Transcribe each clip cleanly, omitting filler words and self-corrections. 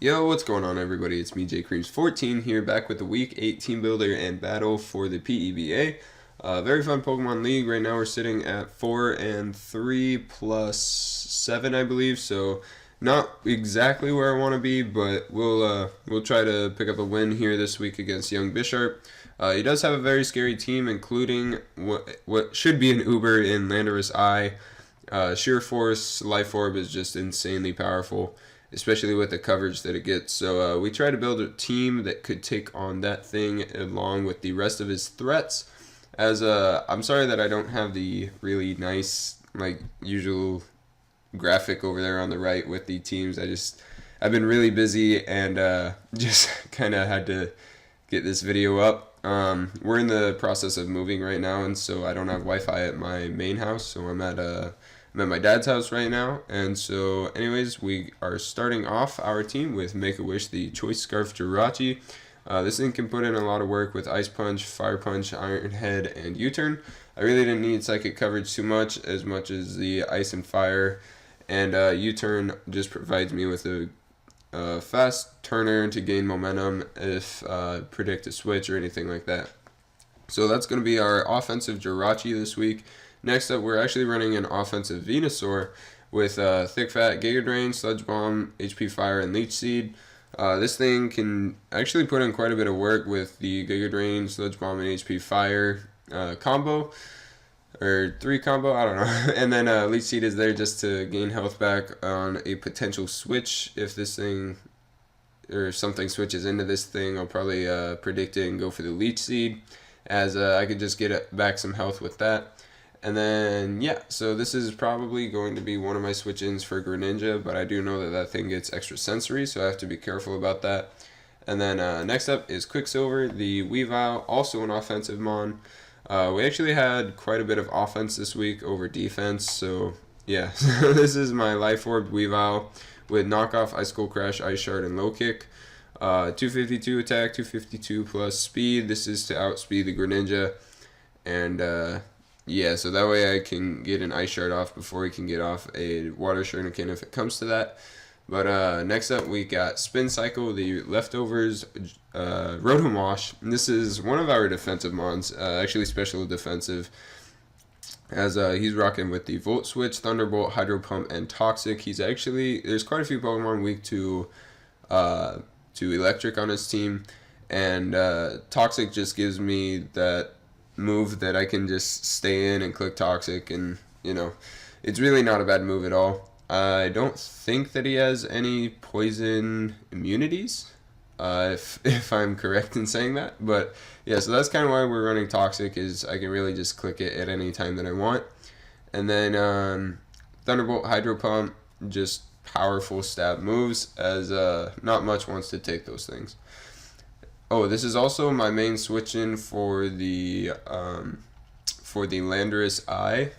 Yo, what's going on everybody? It's me, JCreams14 here, back with the Week 8 Team Builder and Battle for the PEBA. Very fun Pokemon League. Right now we're sitting at 4 and 3 plus 7, I believe, so not exactly where I want to be, but we'll try to pick up a win here this week against young Bisharp. He does have a very scary team, including what should be an Uber in Landorus Eye. Sheer Force, Life Orb is just insanely powerful, especially with the coverage that it gets. So we try to build a team that could take on that thing along with the rest of his threats. As I'm sorry that I don't have the really nice, like, usual graphic over there on the right with the teams. I've been really busy and just kind of had to get this video up. We're in the process of moving right now, and so I don't have Wi-Fi at my main house, so I'm at my dad's house right now. And so anyways, we are starting off our team with Make-A-Wish, the Choice Scarf Jirachi. This thing can put in a lot of work with Ice Punch, Fire Punch, Iron Head, and U-Turn. I really didn't need Psychic coverage too much as the Ice and Fire, and U-Turn just provides me with a fast turner to gain momentum if predict a switch or anything like that. So that's going to be our offensive Jirachi this week. Next up, we're actually running an offensive Venusaur with Thick Fat, Giga Drain, Sludge Bomb, HP Fire, and Leech Seed. This thing can actually put in quite a bit of work with the Giga Drain, Sludge Bomb, and HP Fire combo, or 3 combo, I don't know. And then Leech Seed is there just to gain health back on a potential switch. If this thing, or if something switches into this thing, I'll probably predict it and go for the Leech Seed, as I could just get back some health with that. And then, yeah, so this is probably going to be one of my switch-ins for Greninja, but I do know that that thing gets extra sensory, so I have to be careful about that. And then next up is Quicksilver, the Weavile, also an offensive Mon. We actually had quite a bit of offense this week over defense, so yeah. So this is my Life Orb Weavile with Knockoff, Ice Cold Crash, Ice Shard, and Low Kick. 252 attack, 252 plus speed. This is to outspeed the Greninja, and yeah, so that way I can get an Ice Shard off before he can get off a Water Shuriken if it comes to that. But next up we got Spin Cycle, the Leftovers Rotom Wash. And this is one of our defensive Mons, actually special defensive, as he's rocking with the Volt Switch, Thunderbolt, Hydro Pump, and Toxic. There's quite a few Pokemon weak to Electric on his team, and Toxic just gives me that move that I can just stay in and click Toxic, and it's really not a bad move at all. I don't think that he has any poison immunities, if I'm correct in saying that, but yeah, so that's kind of why we're running Toxic, is I can really just click it at any time that I want. And then Thunderbolt, Hydro Pump, just powerful stab moves, as not much wants to take those things. Oh, this is also my main switch-in for the Landorus Eye,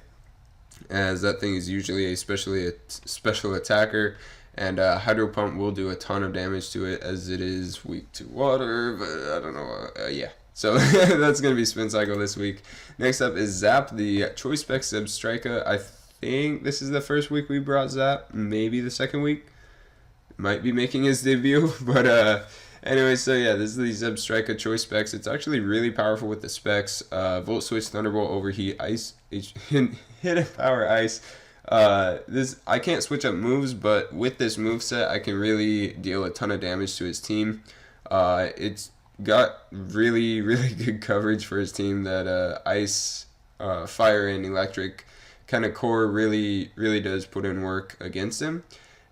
as that thing is usually a special attacker, and Hydro Pump will do a ton of damage to it, as it is weak to water, but I don't know, yeah. So that's going to be Spin Cycle this week. Next up is Zap, the Choice Spec Zebstrika. I think this is the first week we brought Zap, maybe the second week. Might be making his debut, but anyway, so yeah, this is the Zebstrika Choice Specs. It's actually really powerful with the specs. Volt Switch, Thunderbolt, Overheat, Ice, Hit Power Ice. I can't switch up moves, but with this moveset, I can really deal a ton of damage to his team. It's got really, really good coverage for his team. That Ice, Fire, and Electric kind of core really, really does put in work against him.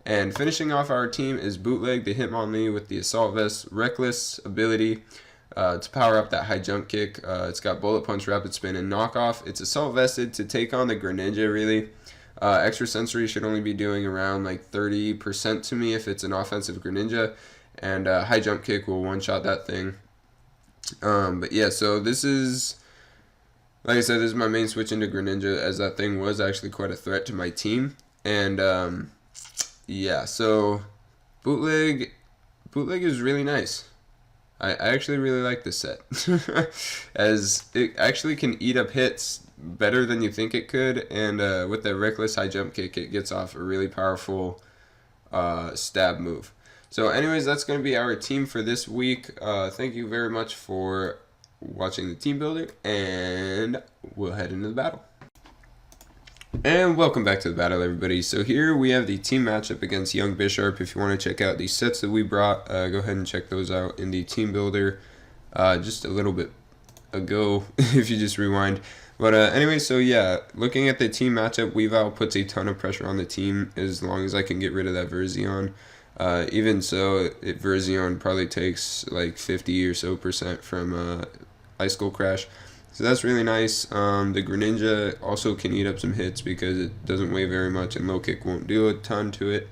And finishing off our team is Bootleg, the Hitmonlee with the Assault Vest Reckless ability to power up that high jump kick. It's got Bullet Punch, Rapid Spin, and Knockoff. It's Assault Vested to take on the Greninja, really. Extra Sensory should only be doing around like 30% to me if it's an offensive Greninja. And high jump kick will one-shot that thing. But yeah, so this is, like I said, this is my main switch into Greninja, as that thing was actually quite a threat to my team. And yeah, so bootleg is really nice. I actually really like this set, as it actually can eat up hits better than you think it could, and with the Reckless high jump kick, it gets off a really powerful stab move. So anyways, that's going to be our team for this week. Thank you very much for watching the team builder, and we'll head into the battle. And welcome back to the battle, everybody. So here we have the team matchup against Young Bisharp. If you want to check out the sets that we brought, go ahead and check those out in the team builder just a little bit ago if you just rewind. But anyway, so yeah, looking at the team matchup, Weavile puts a ton of pressure on the team as long as I can get rid of that Verzion. Even so, Verzion probably takes like 50 or so % from Ice Skull Crash. So that's really nice. The Greninja also can eat up some hits because it doesn't weigh very much and low kick won't do a ton to it.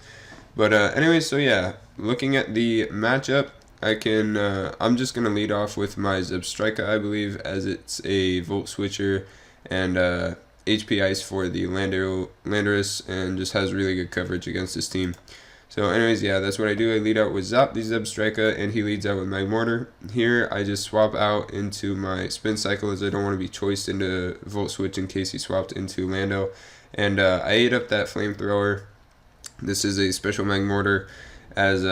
But anyway, so yeah, looking at the matchup, I'm just going to lead off with my Zebstrika, I believe, as it's a Volt Switcher and HP Ice for the Landorus, and just has really good coverage against this team. So anyways, yeah, that's what I do. I lead out with the Zebstrika, and he leads out with Magmortar. Here, I just swap out into my Spin Cycle as I don't want to be choiced into Volt Switch in case he swapped into Lando. And I ate up that Flamethrower. This is a special Magmortar as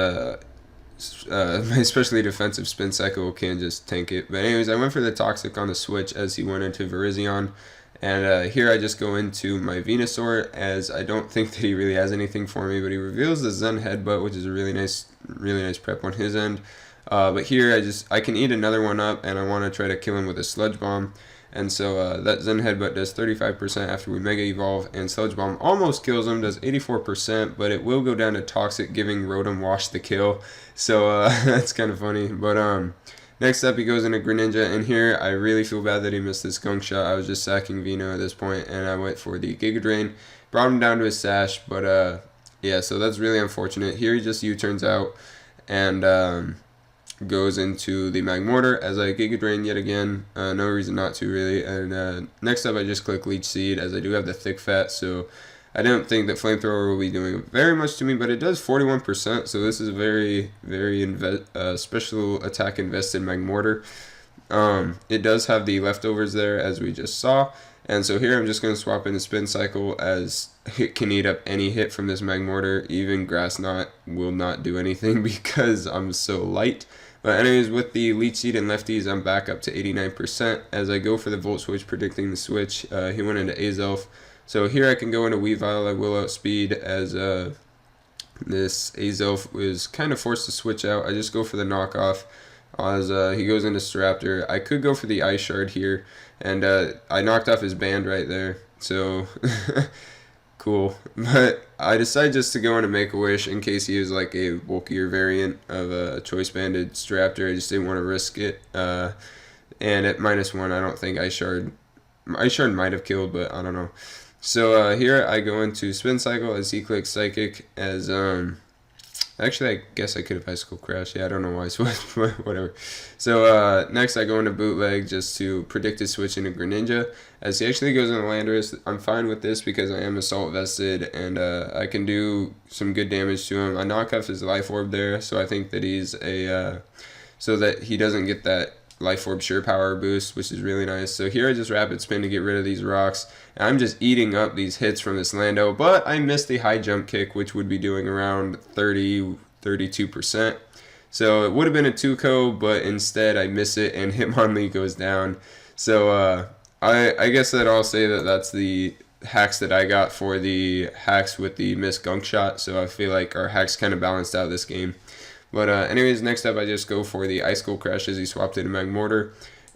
my especially defensive Spin Cycle can just tank it. But anyways, I went for the Toxic on the switch as he went into Virizion. And here I just go into my Venusaur as I don't think that he really has anything for me, but he reveals the Zen Headbutt, which is a really nice prep on his end. But here I can eat another one up, and I want to try to kill him with a Sludge Bomb. And so that Zen Headbutt does 35% after we Mega Evolve, and Sludge Bomb almost kills him, does 84%, but it will go down to Toxic, giving Rotom Wash the kill. So that's kind of funny. But next up, he goes into Greninja, and here I really feel bad that he missed this Gunk Shot. I was just sacking Vino at this point, and I went for the Giga Drain. Brought him down to his Sash, but yeah, so that's really unfortunate. Here he just U-turns out, and goes into the Magmortar as I Giga Drain yet again. No reason not to, really. And next up, I just click Leech Seed as I do have the Thick Fat, so I don't think that Flamethrower will be doing very much to me, but it does 41%, so this is a very special attack invested Magmortar. It does have the leftovers there, as we just saw, and so here I'm just going to swap in the Spin Cycle as it can eat up any hit from this Magmortar. Even Grass Knot will not do anything because I'm so light. But anyways, with the Leech Seed and Lefties, I'm back up to 89% as I go for the Volt Switch, predicting the switch. He went into Azelf. So here I can go into Weavile. I will outspeed as this Azelf was kind of forced to switch out. I just go for the knockoff as he goes into Staraptor. I could go for the Ice Shard here, and I knocked off his band right there. So cool. But I decided just to go into Make-A-Wish in case he was like a bulkier variant of a Choice Banded Staraptor. I just didn't want to risk it. And at -1, I don't think Ice Shard might have killed, but I don't know. So here I go into Spin Cycle as he clicks Psychic as actually I guess I could have Ice Skull Crash. Yeah, I don't know why I switched, but whatever. So next I go into Bootleg just to predict his switch into Greninja as he actually goes into Landorus. I'm fine with this because I am Assault Vested and I can do some good damage to him. I knock off his Life Orb there, so I think that he's so that he doesn't get that Life Orb Sure Power boost, which is really nice. So here I just Rapid Spin to get rid of these rocks. And I'm just eating up these hits from this Lando, but I missed the high jump kick, which would be doing around 32%. So it would have been a 2-ko, but instead I miss it and Hitmonlee goes down. So I guess that I'll say that that's the hacks that I got for the hacks with the missed Gunk Shot. So I feel like our hacks kind of balanced out this game. But anyways, next up I just go for the Ice Skull Crash as he swapped into Magmortar.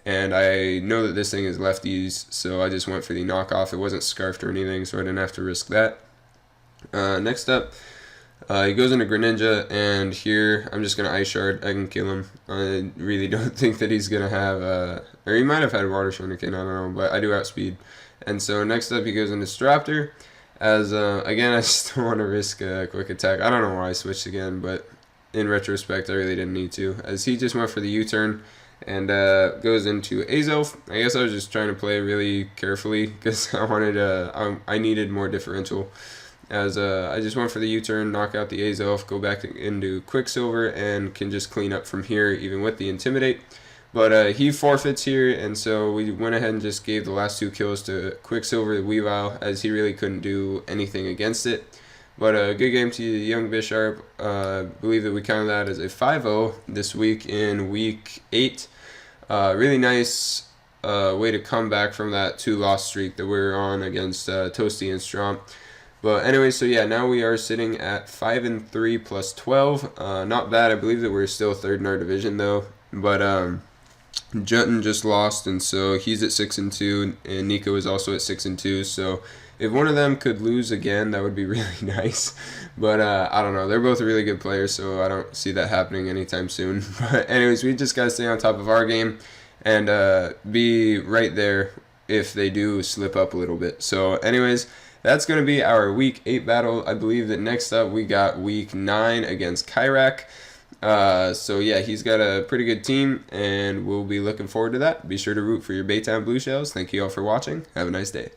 And I know that this thing is lefties, so I just went for the knockoff. It wasn't scarfed or anything, so I didn't have to risk that. Next up, he goes into Greninja, and here I'm just going to Ice Shard. I can kill him. I really don't think that he's going to have, or he might have had Water Shuriken, I don't know, but I do outspeed. And so next up he goes into Staraptor, as, again, I just don't want to risk a quick attack. I don't know why I switched again, but in retrospect, I really didn't need to, as he just went for the U-turn. And goes into Azelf. I guess I was just trying to play really carefully because I wanted I needed more differential. As I just went for the U-turn, knock out the Azelf, go back into Quicksilver, and can just clean up from here even with the Intimidate. But he forfeits here, and so we went ahead and just gave the last 2 kills to Quicksilver, the Weavile, as he really couldn't do anything against it. But a good game to young bisharp. Believe that we counted that as a 5-0 this week in week 8. Really nice way to come back from that 2-loss streak that we were on against Toasty and Stromp. But anyway, so yeah, now we are sitting at 5-3 plus 12. Not bad. I believe that we're still third in our division though. But Jutton just lost, and so he's at 6-2, and Nico is also at 6-2. So if one of them could lose again, that would be really nice. But I don't know. They're both really good players, so I don't see that happening anytime soon. But anyways, we just gotta stay on top of our game and be right there if they do slip up a little bit. So anyways, that's going to be our week 8 battle. I believe that next up we got week 9 against Kyrak. So yeah, he's got a pretty good team, and we'll be looking forward to that. Be sure to root for your Baytown Blue Shells. Thank you all for watching. Have a nice day.